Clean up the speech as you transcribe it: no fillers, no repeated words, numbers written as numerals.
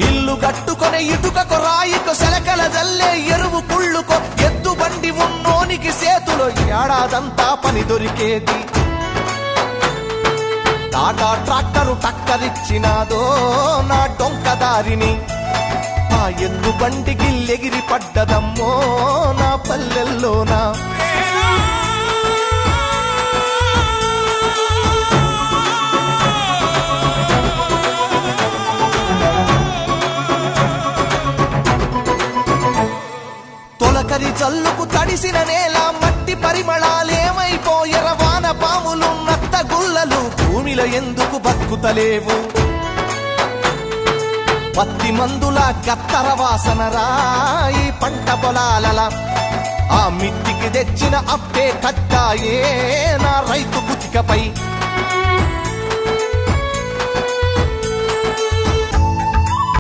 ఇల్లు కట్టుకొనే ఇటుకకు రాయికు సెలకల జల్లే ఎరువు కుళ్ళుకో ఎద్దు బండి ఉన్నోనికి సేతులో ఏడాదంతా పని దొరికేది టాటా ట్రాక్టరు టక్కరిచ్చినాదో నా డొంకదారిని ఆ ఎద్దు బండికి ఎగిరి పడ్డదమ్మో నా పల్లెల్లోనా తొలకరి జల్లుకు తడిసిన నేల మట్టి పరిమళాలేమైపోయర వాన పాములు నత్త గుల్లలు భూమిలో ఎందుకు బతుకుతలేవు పత్తి మందుల గత్తర వాసన రాయి పంట పొలాలల ఆ మిట్టికి తెచ్చిన అప్పే కట్టాయే నా రైతు బుతికపై